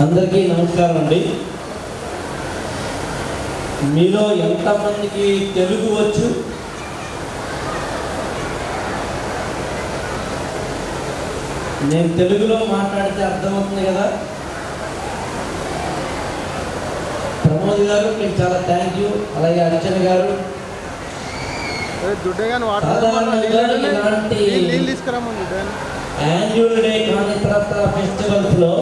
అందరికీ నమస్కారం అండి. మీలో ఎంతమందికి తెలుగు వచ్చు? నేను తెలుగులో మాట్లాడితే అర్థమవుతుంది కదా. ప్రమోద్ గారు మీకు చాలా థ్యాంక్ యూ. అలాగే అర్చన గారు. ఇలాంటి యాన్యువల్ డే కానితరత ఫెస్టివల్స్లో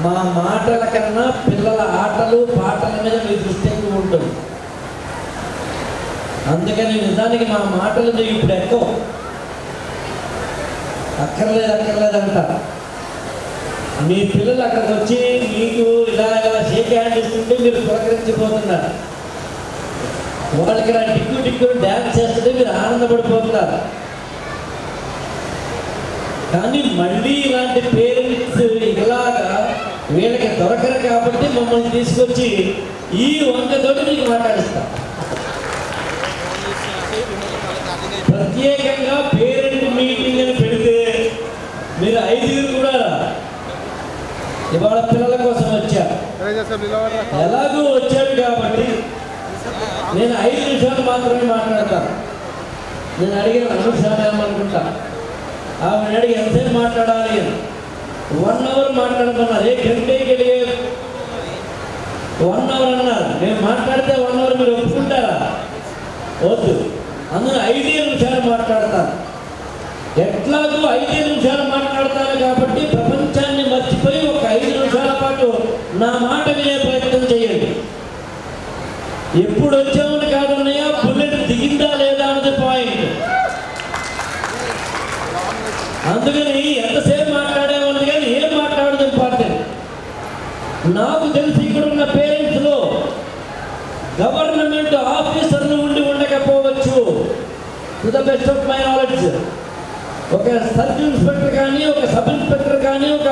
మా మాటల కన్నా పిల్లల ఆటలు పాటల మీద మీ దృష్టి ఎక్కువ ఉంటుంది. అందుకని నిజానికి మా మాటలు మీకు ఇప్పుడు ఎక్కువ అక్కర్లేదంట. మీ పిల్లలు అక్కడికి వచ్చి మీకు ఇలా షేక్ హ్యాండ్ ఇస్తుంటే మీరు పులకరించిపోతున్నారు. వాళ్ళకి ఇలా టిక్కు డ్యాన్స్ చేస్తుంటే మీరు ఆనందపడిపోతున్నారు. కానీ మళ్ళీ ఇలాంటి పేరెంట్స్ ఇలాగా వీళ్ళకి దొరకరు కాబట్టి మమ్మల్ని తీసుకొచ్చి ఈ వంకతోటి మీకు మాట్లాడిస్తాం. ప్రత్యేకంగా పేరెంట్ మీటింగ్ అని పెడితే మీరు 5 కూడా ఇవాళ పిల్లల కోసం వచ్చారు. ఎలాగూ వచ్చాడు కాబట్టి నేను 5 నిమిషాలు మాత్రమే మాట్లాడతాను. నేను అడిగిన నిమిషాలు ఏమనుకుంటా, ఆమె అడిగి ఎంతసేపు మాట్లాడాలి అని 1 అవర్ మాట్లాడుతున్నారు. గంటకి 1 అవర్ అన్నారు. నేను మాట్లాడితే 1 అవర్ మీరు ఒప్పుకుంటారా? వద్దు. అందులో 5 నిమిషాలు మాట్లాడతాను. ఎట్లాగూ 5 నిమిషాలు మాట్లాడతాను కాబట్టి ప్రపంచాన్ని మర్చిపోయి ఒక 5 నిమిషాల పాటు నా మాట వినే ప్రయత్నం చేయండి. ఎప్పుడు వచ్చామని కాదన్నయ్యా, బుల్లెట్ దిగిందా లేదా అన్నది పాయింట్. అందుకని ఎంతసేపు మాట్లాడేవాళ్ళు కానీ ఏం మాట్లాడదు ఇంపార్టెంట్. నాకు తెలిసి ఇక్కడ ఉన్న పేరెంట్స్లో గవర్నమెంట్ ఆఫీసర్లు ఉండి ఉండకపోవచ్చు. To the best of my knowledge ఒక సబ్ ఇన్స్పెక్టర్ కానీ, ఒక సబ్ ఇన్స్పెక్టర్ కానీ, ఒక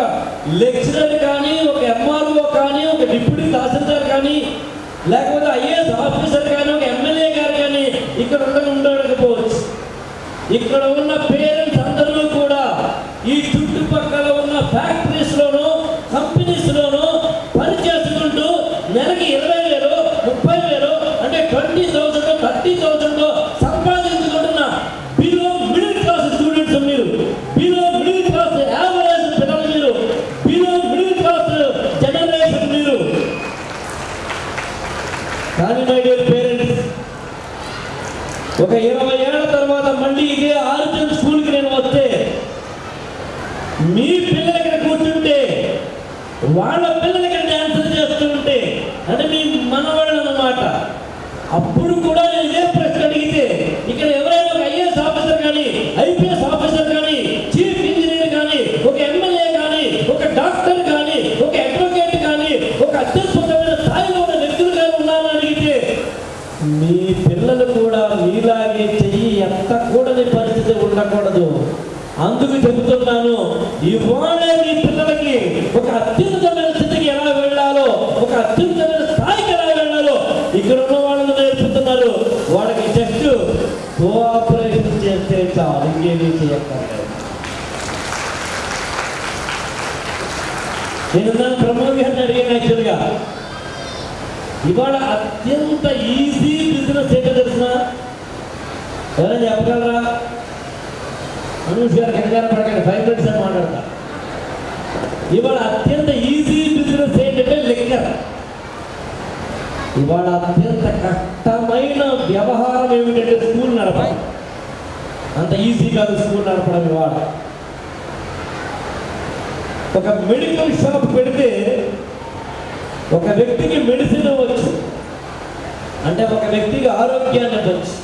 లెక్చరర్ కానీ, ఒక ఎంఆర్ఓ కానీ, ఒక డిప్యూటీ తహసీల్దార్ కానీ, లేకపోతే ఐఏఎస్ ఆఫీసర్ కానీ, ఒక ఎమ్మెల్యే గారు కానీ ఇక్కడ ఉండకపోవచ్చు. ఇక్కడ ఉన్న పేరెంట్స్ అందరూ కూడా ఈ చుట్టుపక్కల ఉన్న ఫ్యాక్టరీస్లోనూ కంపెనీస్లోనూ పనిచేసుకుంటూ నెలకి 20,000, 30,000 అంటే 20,000, 30,000 సంపాదించుకుంటున్న బిలో మిడిల్ క్లాస్ స్టూడెంట్స్ మీరు, బిలో మిడిల్ క్లాస్ యావరేజ్ పిల్లలు మీరు, బిలో మిడిల్ క్లాస్ జనరేషన్ మీరు. కానీ మై డియర్ పేరెంట్స్, ఒక 20 ఏళ్ల తర్వాత మళ్ళీ ఇదే ఆర్జన్ స్కూల్కి నేను వస్తే మీ పిల్లలకి కూర్చుంటే వాళ్ళ పిల్లలకి డాన్సులు చేస్తుంటే అంటే మీ మనవాళ్ళు అన్నమాట. అప్పుడు కూడా నేను ఇదే ప్రశ్న అడిగితే ఇక్కడ ఎవరైనా ఒక ఐఏఎస్ ఆఫీసర్ కానీ, ఐపీఎస్ ఆఫీసర్ కానీ, చీఫ్ ఇంజనీర్ కానీ, ఒక ఎమ్మెల్యే కానీ, ఒక డాక్టర్ కానీ, ఒక అడ్వకేట్ కానీ, ఒక అత్యద్భుతమైన స్థాయిలో ఉన్న వ్యక్తులు కానీ ఉన్నారని అడిగితే మీ పిల్లలు కూడా మీలాగే చెయ్యి ఎత్తకూడని పరిస్థితి ఉండకూడదు. అందుకు చెబుతున్నాను, ఇవాళ మీ పిల్లలకి ఒక అత్యున్నతమైన స్థితికి ఎలా వెళ్ళాలో, ఒక అత్యున్నతమైన స్థాయికి ఎలా వెళ్ళాలో ఇక్కడ ఉన్న వాళ్ళని నేర్పుతున్నారు. వాళ్ళకి జస్ట్ కోఆపరేషన్ చేస్తే చాలు, ఇంకేమీ చేయక్కర్లేదు. నేను ప్రమోద్ గారిని అడిగాను. యాక్చువల్గా ఇవాళ అత్యంత ఈజీ బిజినెస్ ఏంటో తెలిసిన ఎవరైనా చెప్పగలరా? మనూష్ గారు కింద పడకండి, 5 minutes అని మాట్లాడతా. ఇవాళ అత్యంత ఈజీ బిజినెస్ ఏంటంటే లిక్కర్. ఇవాళ అత్యంత కష్టమైన వ్యవహారం ఏమిటంటే స్కూల్ నడపడం. అంత ఈజీ కాదు స్కూల్ నడపడం. ఇవాళ ఒక మెడికల్ షాప్ పెడితే ఒక వ్యక్తికి మెడిసిన్ ఇవ్వచ్చు, అంటే ఒక వ్యక్తికి ఆరోగ్యాన్ని ఇవ్వచ్చు.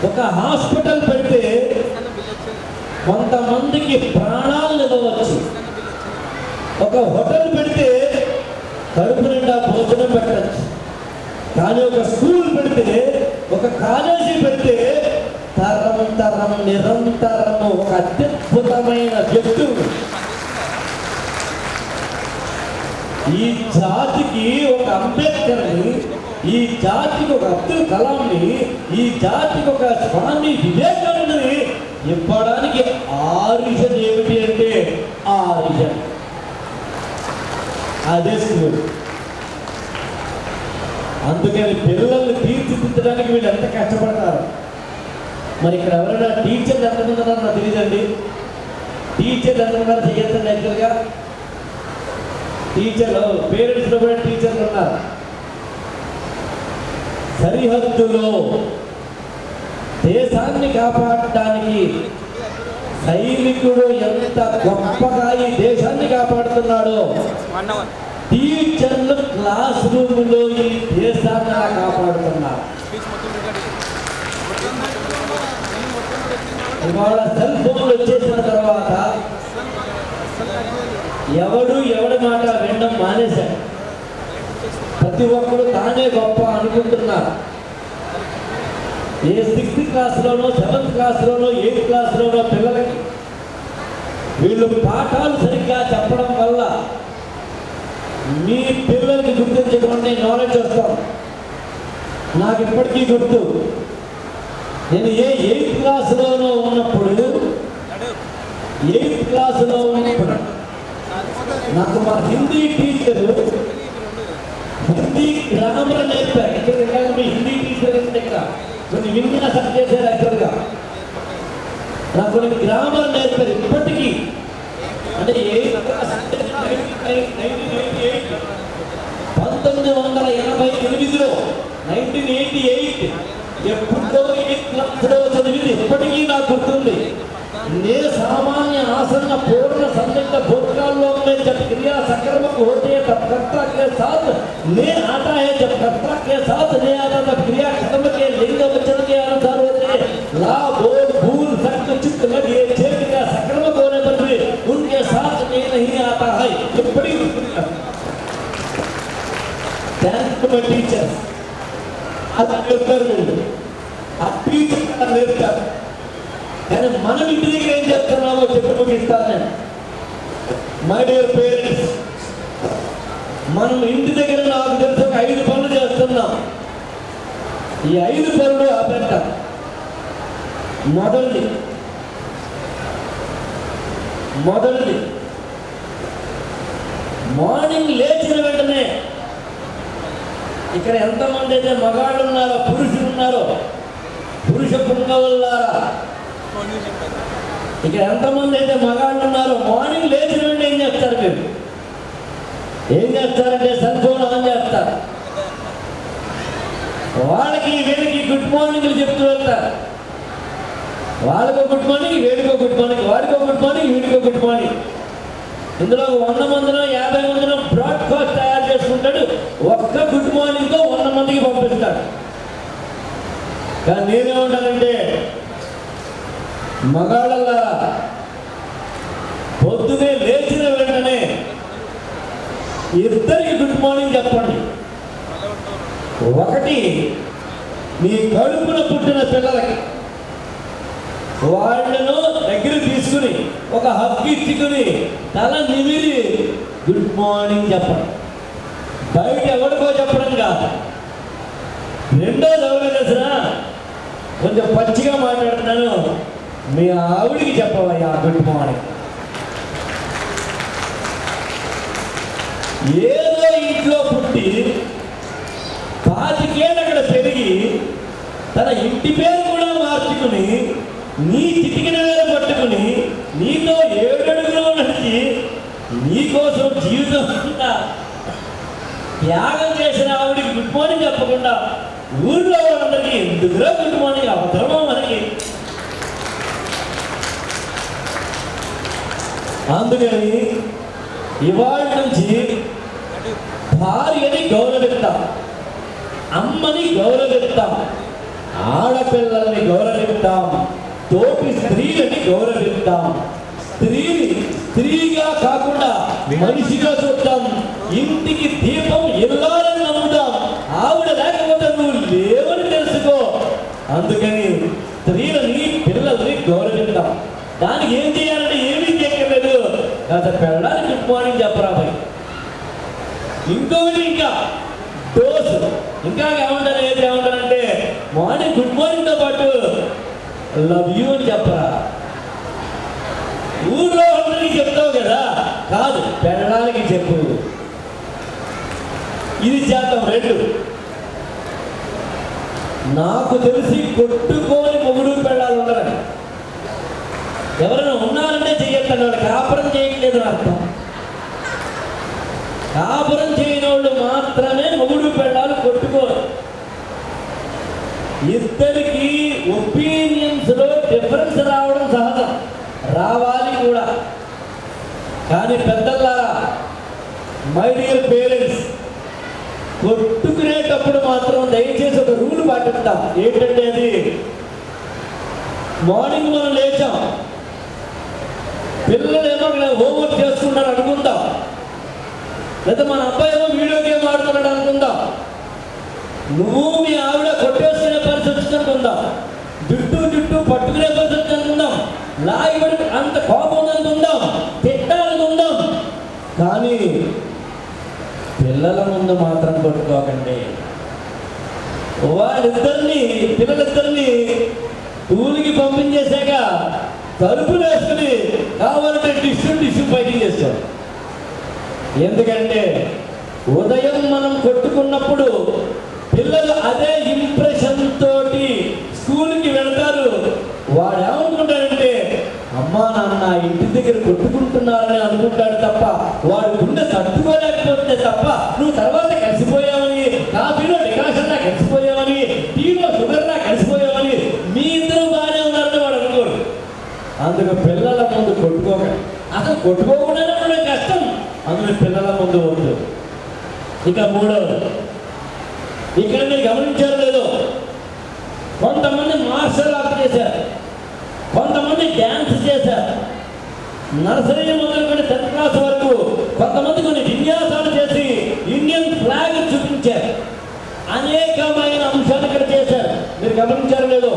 ఒక హాస్పిటల్ పెడితే కొంతమందికి ప్రాణాలను ఇవ్వచ్చు. ఒక హోటల్ పెడితే కడుపు నిండా భోజనం పెట్టచ్చు. కానీ ఒక స్కూల్ పెడితే, ఒక కాలేజీ పెడితే తరం నిరంతరం ఒక అత్యద్భుతమైన వ్యక్తులు. ఈ జాతికి ఒక అంబేద్కర్ని, ఈ జాతికి ఒక అబ్దుల్ కలాంని, ఈ జాతికి ఒక స్వామి వివేకానందని ఇవ్వడానికి ఆరిజన్ ఏమిటి అంటే ఆరిజన్ అదే స్కూల్. అందుకని పిల్లల్ని తీర్చిదిద్దడానికి వీళ్ళు ఎంత కష్టపడతారు. మరి ఇక్కడ ఎవరైనా టీచర్లు ఎంతమంది ఉన్నారో నాకు తెలియదండి. టీచర్లు ఎంతమంది చెయ్యొద్దండి యాక్చువల్గా. టీచర్లు పేరెంట్స్లో కూడా టీచర్లు ఉన్నారు. సరిహద్దులో దేశాన్ని కాపాడటానికి సైనికుడు ఎంత గొప్పగా ఈ దేశాన్ని కాపాడుతున్నాడో, టీచర్లు క్లాస్ రూమ్లో ఈ దేశాన్ని కాపాడుతున్నారు. ఇవాళ సెల్ ఫోన్లు వచ్చేసిన తర్వాత ఎవడి మాట వినడం మానేశాడు. ప్రతి ఒక్కరు తానే గొప్ప అనుకుంటున్నారు. ఏ 6th క్లాస్లోనో 7th క్లాస్లోనో 8th క్లాస్లోనో పిల్లలకి వీళ్ళు పాఠాలు సరిగ్గా చెప్పడం వల్ల మీ పిల్లలకి గుర్తించకుండా నాలెడ్జ్ వస్తాం. నాకు ఇప్పటికీ గుర్తు, నేను 8th క్లాస్లోనో ఉన్నప్పుడు నాకు మా హిందీ టీచరు హిందీ గ్రామర్ నేర్పారు. ఇక్కడ హిందీ టీచర్ ఇక్కడ కొన్ని విందున సరి చేశారు. యాక్చువల్గా నాకు కొన్ని గ్రామర్ నేర్పారు. ఇప్పటికీ అంటే 1988లో 1988 ఎప్పుడో 8th క్లాస్లో చదివింది ఇప్పటికీ నాకు గుర్తుంది. ने सामान्य आसन पूर्ण संदिग्ध भूतकालों में जब क्रिया संक्रमक होती है तब कर्ता के साथ ने आता है, जब कर्ता के साथ ने आता तब क्रिया कर्म के लिंग वचन के अनुसार होते हैं। लाभ बोध भूल सक्त चित्त लगे छह क्रिया संक्रमक होने पर भी उनके साथ ने नहीं आता है। ये बड़ी thank to my teacher. Teacher का लेकर కానీ మనం ఇంటి దగ్గర ఏం చేస్తున్నామో చెప్పి ముగిస్తాను నేను. మై డియర్ పేరెంట్స్, మనం ఇంటి దగ్గర నాకు తెలిసి ఒక 5 పనులు చేస్తున్నాం. ఈ 5 పనులు ఆపేద్దాం. మొదటిది మార్నింగ్ లేచిన వెంటనే ఇక్కడ ఎంతమంది అయితే మగాళ్ళు ఉన్నారో పురుషులు ఉన్నారో పురుష పుంగవులారా, ఇక్కడ ఎంతమంది అయితే మగాళ్ళు ఉన్నారో మార్నింగ్ లేచిన వెంటనే ఏం చేస్తారు? మీరు ఏం చేస్తారంటే సెల్ ఫోన్ ఆన్ చేస్తారు. వాళ్ళకి వీళ్ళకి గుడ్ మార్నింగ్లు చెప్తూ వెళ్తారు. వాళ్ళకో గుడ్ మార్నింగ్, వీడికో గుడ్ మార్నింగ్, వాడికో గుడ్ మార్నింగ్, వీడికో గుడ్ మార్నింగ్. ఇందులో 100 మందినో 50 మందినో బ్రాడ్కాస్ట్ తయారు చేసుకుంటాడు. ఒక్క గుడ్ మార్నింగ్తో 100 మందికి పంపిస్తాడు. కానీ నేనేమంటానంటే మగాళ్ళ పొద్దునే లేచిన వెంటనే ఇద్దరికి గుడ్ మార్నింగ్ చెప్పండి. ఒకటి మీ కడుపున పుట్టిన పిల్లలకి, వాళ్ళను దగ్గర తీసుకుని ఒక హక్కు ఇచ్చుకుని తల నిమిరి గుడ్ మార్నింగ్ చెప్పండి. బయట ఎవరికో చెప్పడం కాదు. రెండోది ఎవరో తెలిసినా, కొంచెం పచ్చిగా మాట్లాడుతున్నాను, మీ ఆవిడికి చెప్పవయ్యా గుడ్ మార్నింగ్. ఏదో ఇంట్లో పుట్టి 25 ఏళ్ళు అక్కడ పెరిగి తన ఇంటి పేరు కూడా మార్చుకుని నీ చిటికిన వేలు పట్టుకుని నీతో 7 అడుగులు నడిచి నీకోసం జీవితం త్యాగం చేసిన ఆవిడికి గుడ్ మార్నింగ్ చెప్పకుండా ఊళ్ళో వాళ్ళందరికీ ఎందుకురా గుడ్ మార్నింగ్? అవసరమా మనకి? అందుకని ఇవాళ నుంచి భార్యని గౌరవిస్తాం, అమ్మని గౌరవిస్తాం, ఆడపిల్లల్ని గౌరవిస్తాం, తోటి స్త్రీలని గౌరవిస్తాం. స్త్రీని స్త్రీగా కాకుండా మనిషిగా చూద్దాం. ఇంటికి దీపం ఇల్లాలని నమ్ముతాం. ఆవిడ లేకపోతే నువ్వు లేవని తెలుసుకో. అందుకని స్త్రీలని పిల్లల్ని గౌరవిస్తాం. దానికి ఏం చేయాలంటే ఏమీ చేయలేదు, కాస్త పెళ్ళడానికి గుడ్ మార్నింగ్ చెప్పరా భయ్. ఇంకొకటి ఇంకా డోసు ఇంకా ఏమంటారంటే మార్నింగ్ గుడ్ మార్నింగ్తో పాటు లవ్ యూ అని చెప్పరా. ఊళ్ళో అందరికీ చెప్తావు కదా, కాదు పెళ్ళడానికి చెప్పు. ఇది శాతం 2. నాకు తెలిసి కొట్టుకోని మొగుడు పెళ్ళాలు ఉండరు. ఎవరైనా ఉన్నారంటే చెయ్యొద్దండి, వాళ్ళు కాపురం చేయట్లేదు అని అర్థం. కాపురం చేయని వాళ్ళు మాత్రమే మొగుడు పెళ్ళాలు కొట్టుకోరు. ఇద్దరికి ఒపీనియన్స్ లో డిఫరెన్స్ రావడం సహజం, రావాలి కూడా. కానీ పెద్దలారా, మై డియర్ పేరెంట్స్, కొట్టుకునేటప్పుడు మాత్రం దయచేసి ఒక రూల్ పాటిస్తాం. ఏంటంటే అది, మార్నింగ్ మనం లేచాం, పిల్లలు ఏమో హోంవర్క్ చేసుకున్నారు అనుకుందాం, లేదా మన అబ్బాయి ఏమో వీడియో గేమ్ ఆడుతున్నాడు అనుకుందాం, నువ్వు మీ ఆవిడ కొట్టేసుకునే పరిస్థితి వచ్చింది అనుకుందాం, జుట్టు పట్టుకునే పరిస్థితి అనుకుందాం, లాగిబడి అంత కోపం అనుకుందాం, తిట్టాలనుకుందాం. కానీ పిల్లల ముందు మాత్రం కొట్టుకోకండి. పిల్లలిద్దరిని టూలికి పంపించేశాక తలుపులు వేసుకుని కావాలంటే డిష్యూ ఫైటింగ్ చేస్తాం. ఎందుకంటే ఉదయం మనం కొట్టుకున్నప్పుడు పిల్లలు అదే ఇంప్రెషన్ తోటి స్కూల్కి వెళ్తారు. వాడు ఏమనుకుంటాడంటే, అమ్మా నాన్న ఇంటి దగ్గర కొట్టుకుంటున్నారని అనుకుంటాడు తప్ప, వాడు గుండె తట్టుకోలేకపోతే తప్ప, నువ్వు తర్వాత కలిసిపోయావని, కాఫీలో డికాషన్లా కలిసిపోయావని, టీలో షుగర్లా కలిసిపోయావని, మీ ఇద్దరు బాగానే ఉన్నారని వాడు అనుకోడు. అందుకు పిల్లల ముందు కొట్టుకోకండి. అసలు కొట్టుకోకుండానే ఉండడం కష్టం, అందులో పిల్లల ముందు వద్దు. ఇక 3వది, ఇక్కడ మీరు గమనించారు లేదో, కొంతమంది మార్షల్ ఆర్ట్ చేశారు, కొంతమంది డ్యాన్స్ చేశారు, నర్సరీ మొదలుకొని 10th క్లాస్ వరకు కొంతమంది కొన్ని విన్యాసాలు చేసి ఇండియన్ ఫ్లాగ్ చూపించారు. అనేకమైన అంశాలు ఇక్కడ చేశారు. మీరు గమనించారు లేదో,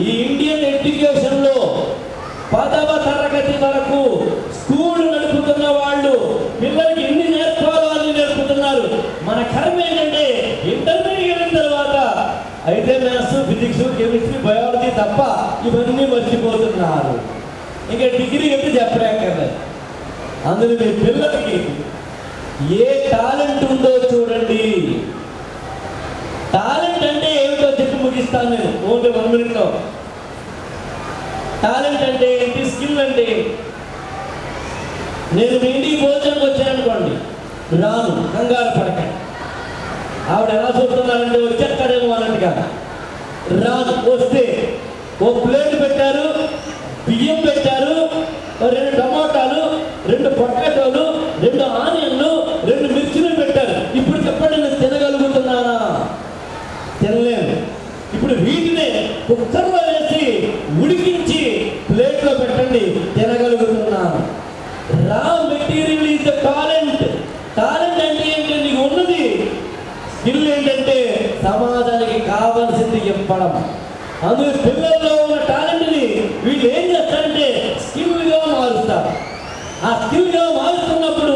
ఈ ఇండియన్ ఎడ్యుకేషన్లో 10వ తరగతి వరకు స్కూల్ నడుపుతున్న వాళ్ళు పిల్లలకి ఎన్ని నేర్పాలో అన్ని నేర్పుతున్నారు. మన కర్మ ఏంటంటే ఇంటర్మీడియట్ తర్వాత అయితే మ్యాథ్స్, ఫిజిక్స్, కెమిస్ట్రీ, బయాలజీ తప్ప ఇవన్నీ మర్చిపోతున్నారు. ఇంకా డిగ్రీ అయితే చెప్పలేకర్లేదు. అందులో మీ పిల్లలకి ఏ టాలెంట్ ఉందో చూడండి. టాలెంట్ అంటే ఏమిటో చెప్పి ముగిస్తాను నేను ఓన్లీ 1 minute. టాలెంట్ అంటే ఏంటి, స్కిల్ అంటే నేను మీ ఇంటికి భోజనానికి వచ్చాననుకోండి, రాను, కంగారు పడకండి. ఆవిడ ఎలా చూస్తున్నారంటే వచ్చేస్తాడేమో అన్నట్టుగా రాను. వస్తే ఓ ప్లేట్ పెట్టారు, బియ్యం పెట్టారు, 2 టమాటాలు, 2 పొటాటోలు, 2 ఆనియన్లు, 2 మిర్చిలు పెట్టారు. ఇప్పుడు చెప్పండి, నేను తినగలుగుతున్నానా? తినలేను. ఇప్పుడు వీటినే కుక్కర్లో వేసి ఉడికించి ప్లేట్లో పెట్టండి, తినగలుగుతున్నాను. Raw material is the talent. Talent అంటే ఏంటి? నీకు ఉన్నది. స్కిల్ ఏంటంటే సమాజానికి కావాల్సింది ఇవ్వడం. అందులో పిల్లల్లో ఉన్న టాలెంట్ని వీళ్ళు ఏం చేస్తారంటే స్కిల్గా మారుస్తారు. ఆ స్కిల్గా మారుతున్నప్పుడు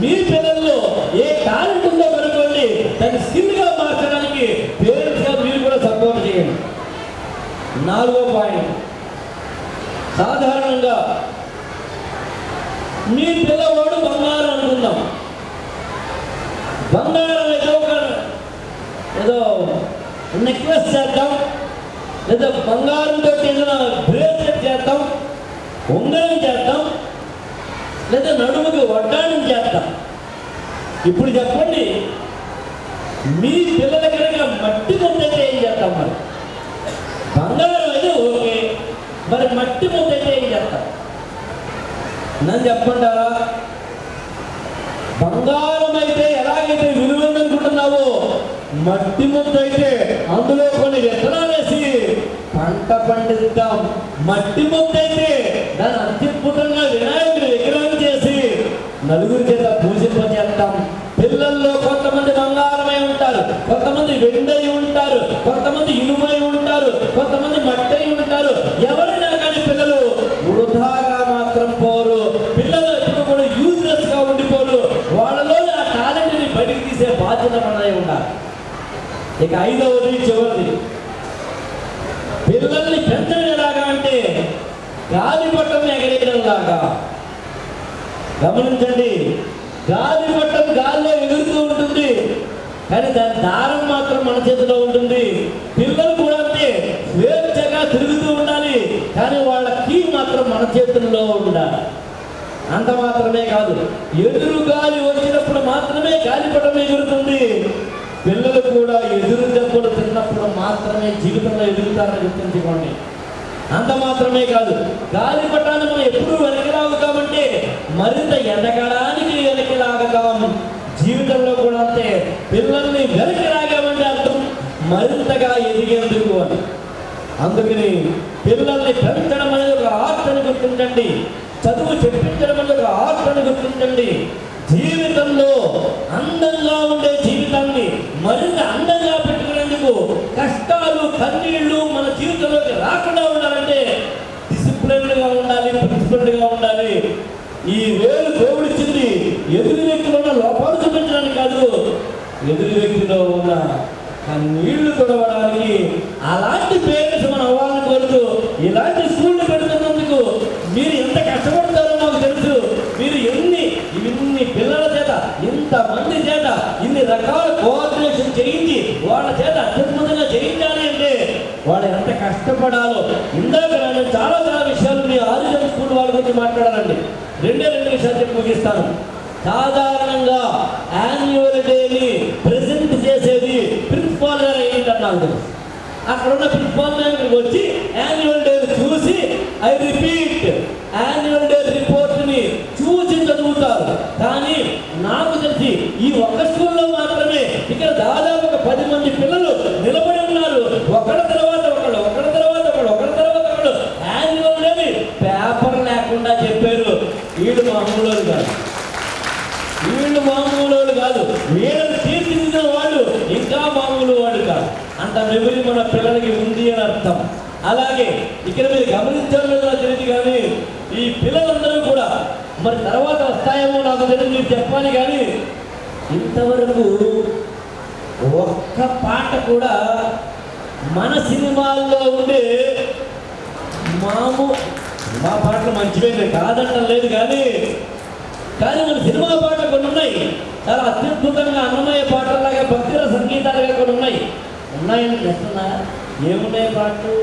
మీ పిల్లల్లో ఏ టాలెంట్ ఉందో కనుకోండి, దాన్ని స్కిల్గా మార్చడానికి పేరెంట్స్గా మీరు కూడా సపోర్ట్ చేయండి. 4వ పాయింట్, సాధారణంగా మీ పిల్లవాడు బంగారం అనుకుందాం. బంగారం ఏదో నెక్లెస్ చేద్దాం, లేదా బంగారంతో ఏదైనా బ్రేస్లెట్ చేద్దాం, ఉంగరం చేద్దాం, లేదా నడుముకి వడ్డాణం చేద్దాం. ఇప్పుడు చెప్పండి, మీ పిల్లల కనుక మట్టి ముద్ద అయితే ఏం చేద్దాం? మరి బంగారం అయితే ఓకే, మరి మట్టి ముద్ద అయితే ఏం చేస్తాం? నన్ను చెప్పంటారా? బంగారం అయితే ఎలాగైతే విలువైందనుకుంటున్నావో, మట్టి ముద్ద అయితే అందులో కొన్ని విత్తనాలు వేసి పంట పండిద్దాం. మట్టి ముద్ద అయితే దాన్ని అత్యద్భుతంగా వినాయకుడి విగ్రహం చేసి నలుగురి చేత పూజింపజేస్తాం. పిల్లల్లో కొంతమంది బంగారమై ఉంటారు, కొంతమంది వెండై ఉంటారు, కొంతమంది ఇనుమై ఉంటారు, కొంతమంది మట్టై ఉంటారు. ఎవరైనా కానీ పిల్లలు వృధాగా మాత్రం పోరు. పిల్లలు ఎప్పుడు కూడా యూజ్లెస్ గా ఉండిపోరు. వాళ్ళలో ఆ టాలెంట్ని బయటికి తీసే బాధ్యత మనదే ఉండాలి. ఇక 5వది, చివరిది, పిల్లల్ని పెంచడం ఎలాగా అంటే గాలిపటం ఎగరేయడం లాగా. గమనించండి, గాలిపటం గాల్లో ఎగురుతూ ఉంటుంది, కానీ దాని దారం మాత్రం మన చేతిలో ఉంటుంది. పిల్లలు కూడా అంతే, స్వేచ్ఛగా తిరుగుతూ ఉండాలి, కానీ వాళ్ళ కీ మాత్రం మన చేతుల్లో ఉండాలి. అంత మాత్రమే కాదు, ఎదురు గాలి వచ్చినప్పుడు మాత్రమే గాలిపటం ఎగురుతుంది. పిల్లలు కూడా ఎదురు దెబ్బలు తిన్నప్పుడు మాత్రమే జీవితంలో ఎదుగుతారని గుర్తుంచుకోండి. అంత మాత్రమే కాదు, గాలిపటాన్ని మనం ఎప్పుడూ వెనక్కి లాగుతామంటే మరింత ఎదగడానికి వెనక్కి లాగుతాం. జీవితంలో కూడా అంతే, పిల్లల్ని వెనక్కి లాగామంటే అర్థం మరింతగా ఎదిగేందుకు అని. అందుకని పిల్లల్ని పెంచడం అనేది ఒక ఆర్ట్ అని గుర్తించండి, చదువు చెప్పించడం అనేది ఒక ఆర్ట్ అని గుర్తించండి. జీవితంలో అందంగా ఉండే జీవితాన్ని మరింత అందంగా పెట్టుకునేందుకు కష్టాలు కన్నీళ్లు మన జీవితంలోకి రాకుండా ఉండాలంటే డిసిప్లిన్డ్గా ఉండాలి, ప్రిన్సిపల్డ్గా ఉండాలి. ఈ వేలు దేవుడిచ్చింది ఎదురు వ్యక్తిలో ఉన్న లోపాలు చూపించడానికి కాదు, ఎదురు వ్యక్తిలో ఉన్న నీళ్లు తొడవడానికి. అలాంటి పేరెంట్స్ మనం అవ్వాలని కోరుతూ ఇలాంటి స్కూళ్ళు పెడుతున్నందుకు మీరు ఎంత కష్టపడతారో మాకు తెలుసు. మీరు ఇన్ని పిల్లల చేత, ఇంతమంది చేత ఇన్ని రకాల కోఆర్డినేషన్ చేయించి వాళ్ళ చేత అత్యద్భుతంగా చేయించాలి అంటే వాళ్ళు ఎంత కష్టపడాలో. ఇందాక నేను చాలా విషయాలు మీ ఆరిజిన్ స్కూల్ వాళ్ళ గురించి మాట్లాడాలండి. రెండు విషయాలు చెప్పి ముగిస్తాను. సాధారణంగా యాన్యువల్ డేని ప్రెజెంట్ చేసేది ప్రిన్సిపాల్ గారు ఏంటన్నారు. అక్కడ ఉన్న ప్రిన్సిపాల్ గారికి వచ్చి యాన్యువల్ డే చూసి, ఐ రిపీట్, యాన్యువల్ డే రిపోర్ట్ని చూసి చదువుతారు. కానీ నాకు తెలిసి ఈ ఒక్క స్కూల్లో మాత్రమే ఇక్కడ దాదాపు ఒక 10 మంది పిల్లలు నిలబడి ఉన్నారు. ఒకళ్ళ తర్వాత ఒకళ్ళు, ఒకళ్ళ తర్వాత ఒకళ్ళు, ఒకళ్ళ తర్వాత ఒకళ్ళు యాన్యువల్ డేని పేపర్ లేకుండా చెప్పారు. వీళ్ళు మామూలు కాదు, వీళ్ళు మామూలు కాదు, వీళ్ళని తీర్చిదిద్దిన వాళ్ళు ఇంకా మామూలు వాడు కాదు. అంత మెమరీ మన పిల్లలకి ఉంది అని అర్థం. అలాగే ఇక్కడ మీరు గమనించాలో తెలియదు కానీ ఈ పిల్లలందరూ కూడా మరి తర్వాత వస్తాయేమో నాకు తెలియదు, మీరు చెప్పాలి. కానీ ఇంతవరకు ఒక్క పాట కూడా మన సినిమాల్లో ఉండే మా పాటలు మంచివే కాదంటం లేదు, కానీ మన సినిమా పాటలు కొన్ని ఉన్నాయి చాలా అత్యద్భుతంగా అన్నమయ్య పాటల్లాగా భక్తుల సంగీతాలుగా కొన్ని ఉన్నాయని చెప్తున్నా. ఏమున్నాయి పాటలు?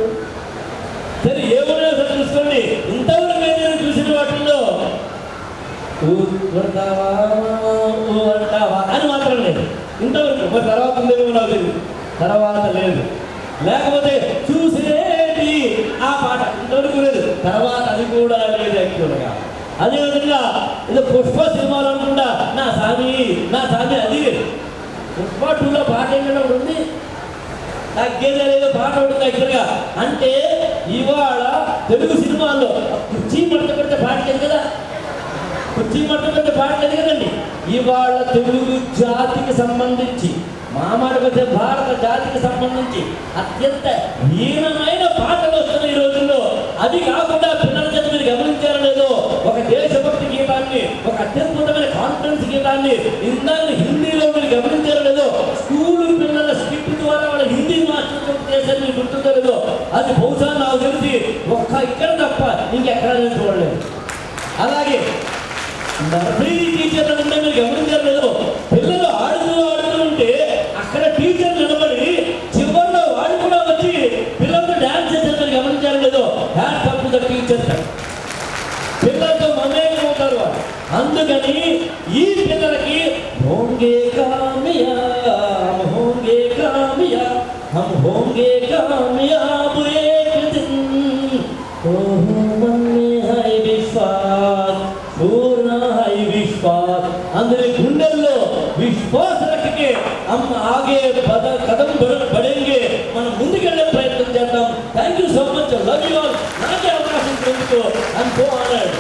సరే ఏమున్నాయో సరే చూసుకోండి. ఇంతవరకు నేను చూసిన వాటిల్లో అంటావా అని మాత్రం లేదు ఇంతవరకు. మరి తర్వాత ఉందేమో నాకు తెలియదు, తర్వాత లేదు. లేకపోతే చూసేది ఆ పాట ఇంతవరకు లేదు, తర్వాత అది కూడా లేదు యాక్చువల్గా. అదేవిధంగా ఇది పుష్ప సినిమాలో అనుకుంటా నా సామి అది పుష్ప 2లో పాట ఏంటంటే ఉంది, తగ్గేదేదో పాట ఉంటుంది యాక్చువల్గా. అంటే ఇవాళ తెలుగు సినిమాల్లో కుర్చీ మడత పెడితే పాట లేదు కదా, కుర్చీ మడత పెడితే పాట లేదు కదండి. ఇవాళ తెలుగు జాతికి సంబంధించి, మా మాటకు వచ్చే భారత జాతికి సంబంధించి అత్యంత హీనమైన పాటలు వస్తున్నాయి ఈ రోజుల్లో. అది కాకుండా పిల్లల చేత మీరు గమనించారో లేదో, ఒక దేశభక్తి గీతాన్ని, ఒక అత్యద్భుతమైన కాన్ఫరెన్స్ గీతాన్ని ఇందాక హిందీలో మీరు గమనించారో లేదో, స్కూల్ పిల్లల స్కిట్ ద్వారా వాళ్ళ హిందీ మాస్టర్ చేసేది మీరు గుర్తుందో లేదో. అది బహుశా నాకు తెలిసి ఒక్క ఇక్కడ తప్ప ఇంకెక్కడ నేను చూడలేదు. అలాగే నర్సరీ టీచర్లు ఉంటే మీరు గమనించారో లేదో, పిల్లలు ఆడుతూ ఉంటే అక్కడ టీచర్ నిలబడి చివరిలో వాడు కూడా వచ్చి పిల్లలతో డ్యాన్స్ చేశారు. మీరు గమనించారో లేదో, hats off to the teachers. పిల్లలతో మమేకం అవుతారు వాడు. అందుకని ఈ పిల్లలకి హోంగే కామయాబ్, హోంగే కామయాబ్, హమ్ హోంగే కామయాబ్ ఏక్ దిన్, ఓహో మన్నే హై విశ్వాస్, పూర్ణ హై విశ్వాస్. అందరి గుండెల్లో విశ్వాస రఖకే हम आगे कदम बढ़ेंगे, మనం ముందుకెళ్ళే ప్రయత్నం చేద్దాం. Thank you so much, love you all. నాకే అవకాశం ఇచ్చినందుకు ఐ యామ్ సో ఆనర్డ్.